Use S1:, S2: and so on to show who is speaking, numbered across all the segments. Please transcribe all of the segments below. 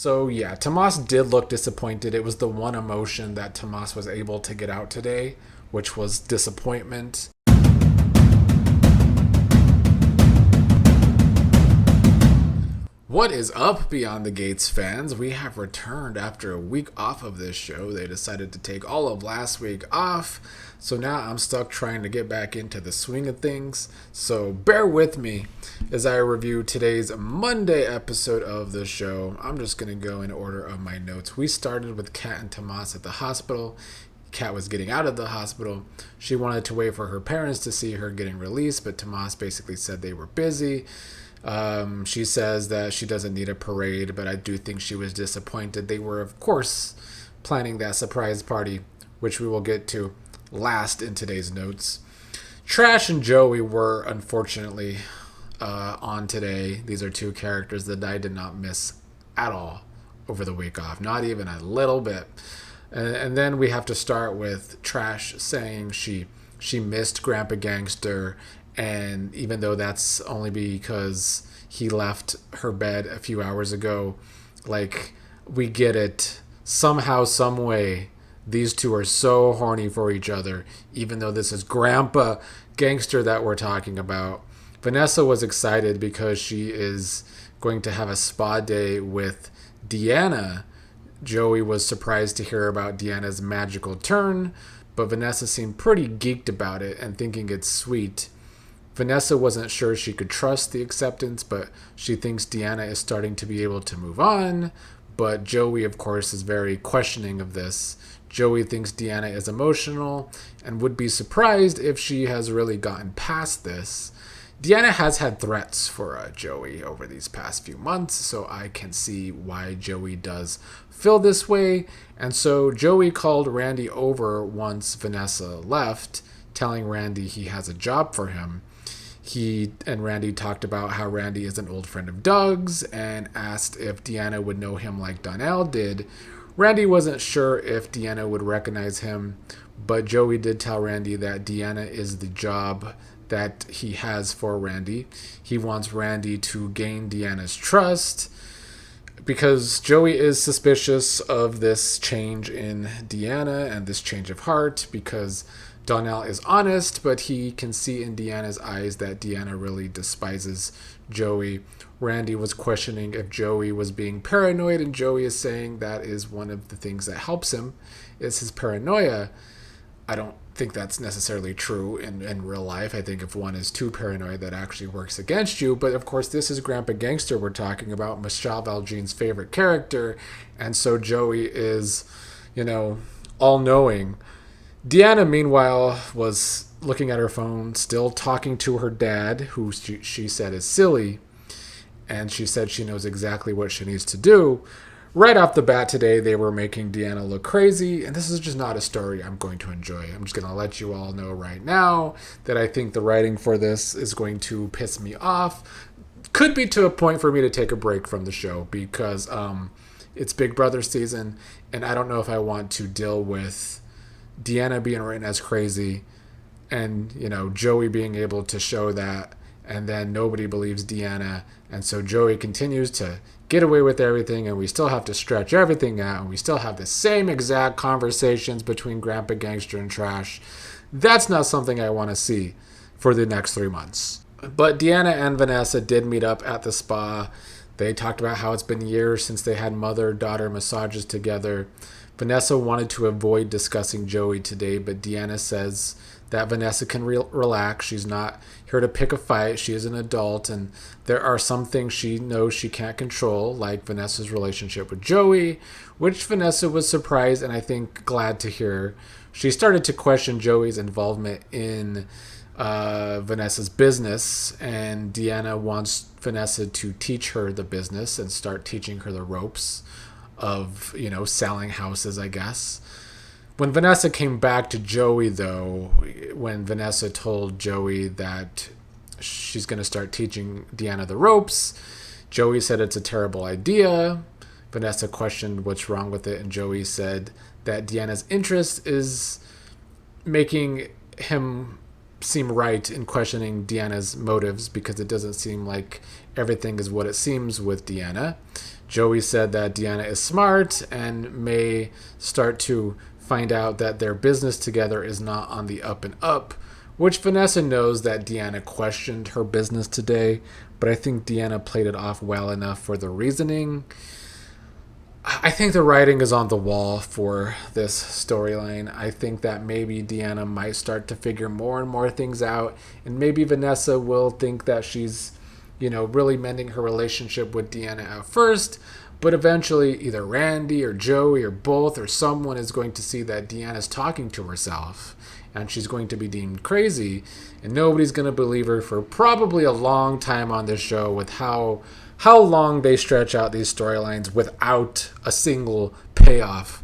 S1: So yeah, Tomas did look disappointed. It was the one emotion that Tomas was able to get out today, which was disappointment. What is up, Beyond the Gates fans? We have returned after a week off of this show. They decided to take all of last week off, so now I'm stuck trying to get back into the swing of things. So bear with me as I review today's Monday episode of the show. I'm just going to go in order of my notes. We started with Kat and Tomas at the hospital. Kat was getting out of the hospital. She wanted to wait for her parents to see her getting released, but Tomas basically said they were busy. She says that she doesn't need a parade, but I do think she was disappointed. They were, of course, planning that surprise party, which we will get to last in today's notes. Trash and Joey were, unfortunately, on today. These are two characters that I did not miss at all over the week off, not even a little bit. And then we have to start with Trash saying she missed Grandpa Gangster, and even though that's only because he left her bed a few hours ago, like, we get it. Somehow, some way, these two are so horny for each other, even though this is Grandpa Gangster that we're talking about. Vanessa was excited because she is going to have a spa day with Deanna. Joey was surprised to hear about Deanna's magical turn, but Vanessa seemed pretty geeked about it and thinking it's sweet. Vanessa wasn't sure she could trust the acceptance, but she thinks Deanna is starting to be able to move on. But Joey, of course, is very questioning of this. Joey thinks Deanna is emotional and would be surprised if she has really gotten past this. Deanna has had threats for Joey over these past few months, so I can see why Joey does feel this way. And so Joey called Randy over once Vanessa left, telling Randy he has a job for him. He and Randy talked about how Randy is an old friend of Doug's and asked if Deanna would know him like Donnell did. Randy wasn't sure if Deanna would recognize him, but Joey did tell Randy that Deanna is the job that he has for Randy. He wants Randy to gain Deanna's trust because Joey is suspicious of this change in Deanna and this change of heart because Donnell is honest, but he can see in Deanna's eyes that Deanna really despises Joey. Randy was questioning if Joey was being paranoid, and Joey is saying that is one of the things that helps him, is his paranoia. I don't think that's necessarily true in real life. I think if one is too paranoid, that actually works against you. But of course, this is Grandpa Gangster we're talking about, Michelle Valjean's favorite character, and so Joey is, all-knowing. Deanna, meanwhile, was looking at her phone, still talking to her dad, who she said is silly, and she said she knows exactly what she needs to do. Right off the bat today, they were making Deanna look crazy, and this is just not a story I'm going to enjoy. I'm just going to let you all know right now that I think the writing for this is going to piss me off. Could be to a point for me to take a break from the show because it's Big Brother season, and I don't know if I want to deal with Deanna being written as crazy and, Joey being able to show that, and then nobody believes Deanna, and so Joey continues to get away with everything, and we still have to stretch everything out, and we still have the same exact conversations between Grandpa Gangster and Trash. That's not something I want to see for the next 3 months. But Deanna and Vanessa did meet up at the spa. They talked about how it's been years since they had mother-daughter massages together. Vanessa wanted to avoid discussing Joey today, but Deanna says that Vanessa can relax. She's not here to pick a fight. She is an adult, and there are some things she knows she can't control, like Vanessa's relationship with Joey, which Vanessa was surprised and I think glad to hear. She started to question Joey's involvement in Vanessa's business, and Deanna wants Vanessa to teach her the business and start teaching her the ropes of, selling houses, I guess. When Vanessa came back to Joey, though, when Vanessa told Joey that she's going to start teaching Deanna the ropes, Joey said it's a terrible idea. Vanessa questioned what's wrong with it, and Joey said that Deanna's interest is making him seem right in questioning Deanna's motives because it doesn't seem like everything is what it seems with Deanna. Joey said that Deanna is smart and may start to find out that their business together is not on the up and up, which Vanessa knows that Deanna questioned her business today, but I think Deanna played it off well enough for the reasoning. I think the writing is on the wall for this storyline. I think that maybe Deanna might start to figure more and more things out, and maybe Vanessa will think that she's, really mending her relationship with Deanna at first, but eventually either Randy or Joey or both or someone is going to see that Deanna's talking to herself, and she's going to be deemed crazy, and nobody's going to believe her for probably a long time on this show with how long they stretch out these storylines without a single payoff.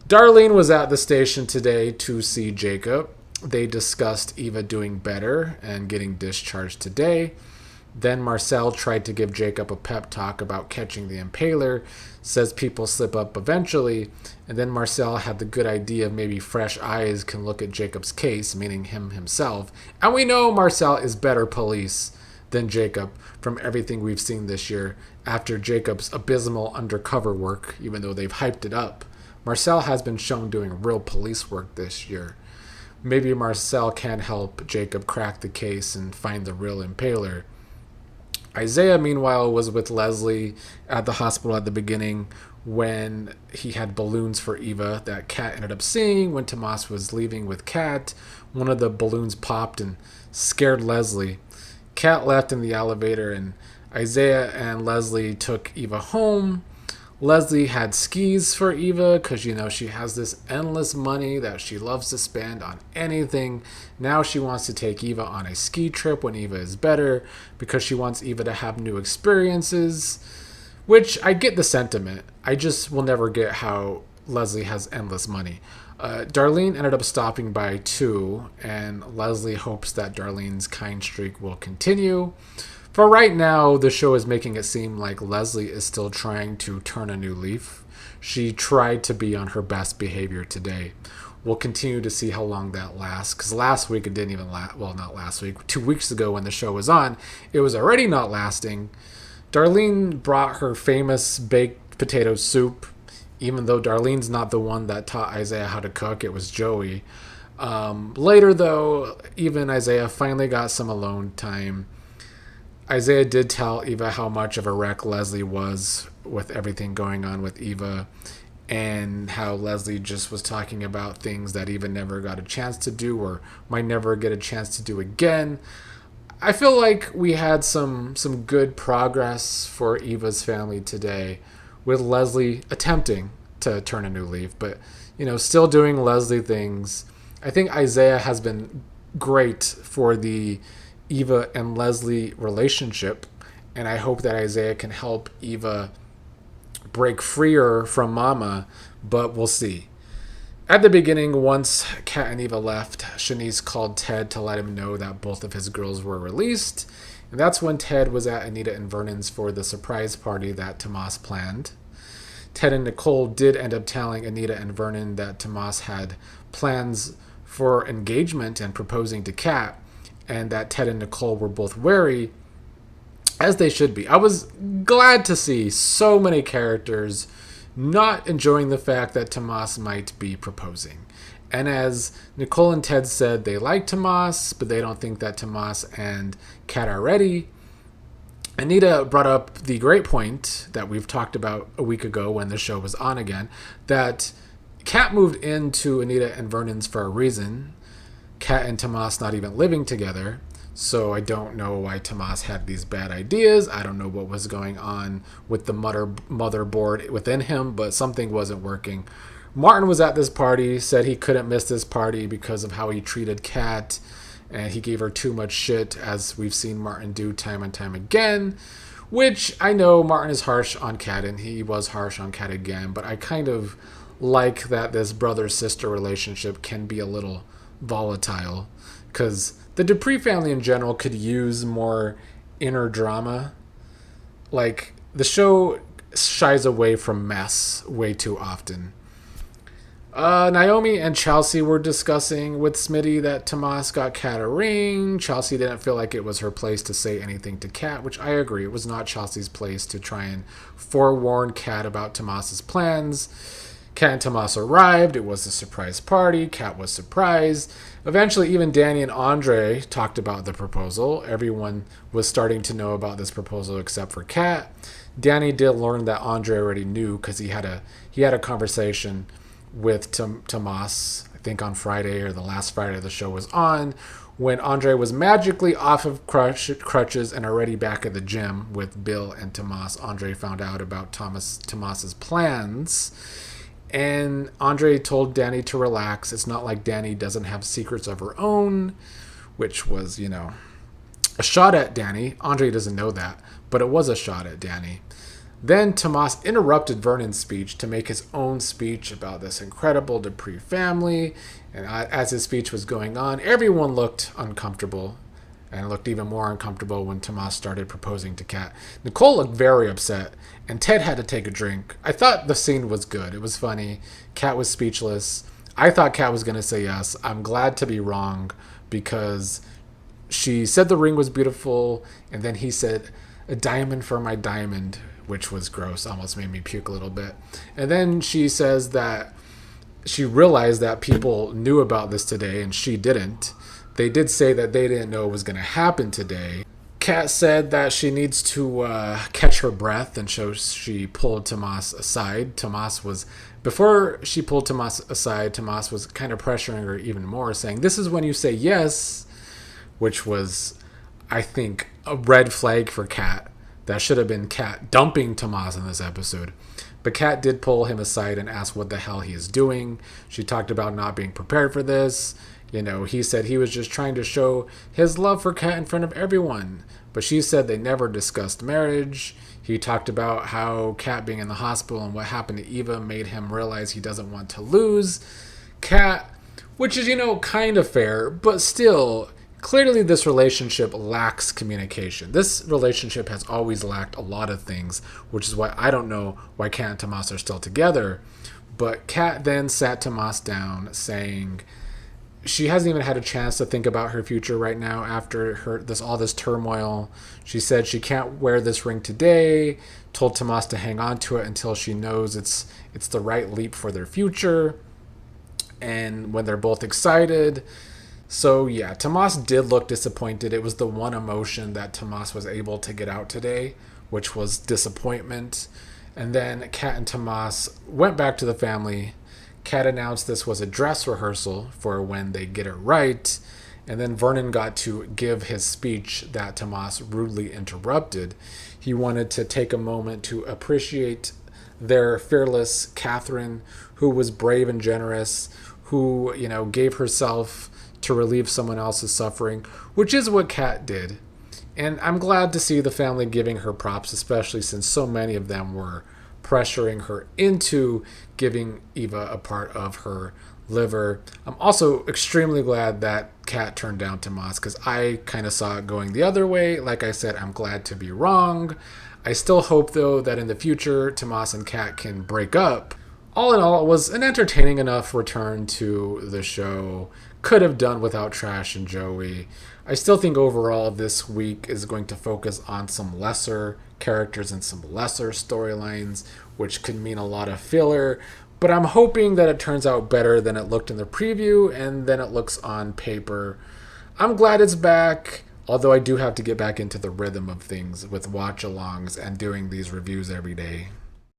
S1: Darlene was at the station today to see Jacob. They discussed Eva doing better and getting discharged today. Then Marcel tried to give Jacob a pep talk about catching the Impaler, says people slip up eventually, and then Marcel had the good idea of maybe fresh eyes can look at Jacob's case, meaning him himself. And we know Marcel is better police than Jacob from everything we've seen this year after Jacob's abysmal undercover work, even though they've hyped it up. Marcel has been shown doing real police work this year. Maybe Marcel can help Jacob crack the case and find the real Impaler. Isaiah, meanwhile, was with Leslie at the hospital at the beginning when he had balloons for Eva that Kat ended up seeing when Tomas was leaving with Kat. One of the balloons popped and scared Leslie. Kat left in the elevator and Isaiah and Leslie took Eva home. Leslie had skis for Eva because, she has this endless money that she loves to spend on anything. Now she wants to take Eva on a ski trip when Eva is better because she wants Eva to have new experiences, which I get the sentiment. I just will never get how Leslie has endless money. Darlene ended up stopping by too, and Leslie hopes that Darlene's kind streak will continue. For right now, the show is making it seem like Leslie is still trying to turn a new leaf. She tried to be on her best behavior today. We'll continue to see how long that lasts, because last week it didn't even last. Well, not last week. 2 weeks ago when the show was on, it was already not lasting. Darlene brought her famous baked potato soup, even though Darlene's not the one that taught Isaiah how to cook. It was Joey. Later, though, even Isaiah finally got some alone time. Isaiah did tell Eva how much of a wreck Leslie was with everything going on with Eva, and how Leslie just was talking about things that Eva never got a chance to do or might never get a chance to do again. I feel like we had some good progress for Eva's family today, with Leslie attempting to turn a new leaf, but still doing Leslie things. I think Isaiah has been great for the Eva and Leslie relationship, and I hope that Isaiah can help Eva break freer from Mama, but we'll see. At the beginning, once Kat and Eva left, Shanice called Ted to let him know that both of his girls were released, and that's when Ted was at Anita and Vernon's for the surprise party that Tomas planned. Ted and Nicole did end up telling Anita and Vernon that Tomas had plans for engagement and proposing to Kat, and that Ted and Nicole were both wary, as they should be. I was glad to see so many characters not enjoying the fact that Tomas might be proposing. And as Nicole and Ted said, they like Tomas, but they don't think that Tomas and Kat are ready. Anita brought up the great point that we've talked about a week ago when the show was on again, that Kat moved into Anita and Vernon's for a reason. Kat and Tomas not even living together, so I don't know why Tomas had these bad ideas. I don't know what was going on with the motherboard within him, but something wasn't working. Martin was at this party, said he couldn't miss this party because of how he treated Kat, and he gave her too much shit, as we've seen Martin do time and time again, which I know Martin is harsh on Kat, and he was harsh on Kat again, but I kind of like that this brother-sister relationship can be a little volatile, because the Dupree family in general could use more inner drama. Like, the show shies away from mess way too often. Naomi and Chelsea were discussing with Smitty that Tomas got Kat a ring. Chelsea didn't feel like it was her place to say anything to Kat, which I agree. It was not Chelsea's place to try and forewarn Kat about Tomas's plans. Kat and Tomas arrived. It was a surprise party. Kat was surprised. Eventually, even Danny and Andre talked about the proposal. Everyone was starting to know about this proposal except for Kat. Danny did learn that Andre already knew because he had a conversation with Tomas, I think on Friday or the last Friday the show was on, when Andre was magically off of crutches and already back at the gym with Bill and Tomas. Andre found out about Tomas's plans, and Andre told Danny to relax. It's not like Danny doesn't have secrets of her own, which was, a shot at Danny. Andre doesn't know that, but it was a shot at Danny. Then Tomas interrupted Vernon's speech to make his own speech about this incredible Dupree family. And as his speech was going on, everyone looked uncomfortable and looked even more uncomfortable when Tomas started proposing to Kat. Nicole looked very upset, and Ted had to take a drink. I thought the scene was good. It was funny. Kat was speechless. I thought Kat was going to say yes. I'm glad to be wrong because she said the ring was beautiful, and then he said, "A diamond for my diamond," which was gross, almost made me puke a little bit. And then she says that she realized that people knew about this today and she didn't. They did say that they didn't know it was going to happen today. Kat said that she needs to catch her breath, and so she pulled Tomas aside. Before she pulled Tomas aside, Tomas was kind of pressuring her even more, saying, "This is when you say yes," which was, I think, a red flag for Kat. That should have been Kat dumping Tomas in this episode. But Kat did pull him aside and ask what the hell he is doing. She talked about not being prepared for this. He said he was just trying to show his love for Kat in front of everyone. But she said they never discussed marriage. He talked about how Kat being in the hospital and what happened to Eva made him realize he doesn't want to lose Kat, which is, kind of fair, but still, clearly this relationship lacks communication. This relationship has always lacked a lot of things, which is why I don't know why Kat and Tomas are still together. But Kat then sat Tomas down, saying she hasn't even had a chance to think about her future right now after all this turmoil. She said she can't wear this ring today, told Tomas to hang on to it until she knows it's the right leap for their future, and when they're both excited. So yeah, Tomas did look disappointed. It was the one emotion that Tomas was able to get out today, which was disappointment. And then Kat and Tomas went back to the family. Kat announced this was a dress rehearsal for when they get it right. And then Vernon got to give his speech that Tomas rudely interrupted. He wanted to take a moment to appreciate their fearless Catherine, who was brave and generous, who, gave herself to relieve someone else's suffering, which is what Kat did. And I'm glad to see the family giving her props, especially since so many of them were pressuring her into giving Eva a part of her liver. I'm also extremely glad that Kat turned down Tomas, because I kind of saw it going the other way. Like I said, I'm glad to be wrong. I still hope, though, that in the future, Tomas and Kat can break up. All in all, it was an entertaining enough return to the show. Could have done without Trash and Joey. I still think overall this week is going to focus on some lesser characters and some lesser storylines, which could mean a lot of filler. But I'm hoping that it turns out better than it looked in the preview and than it looks on paper. I'm glad it's back, although I do have to get back into the rhythm of things with watch-alongs and doing these reviews every day.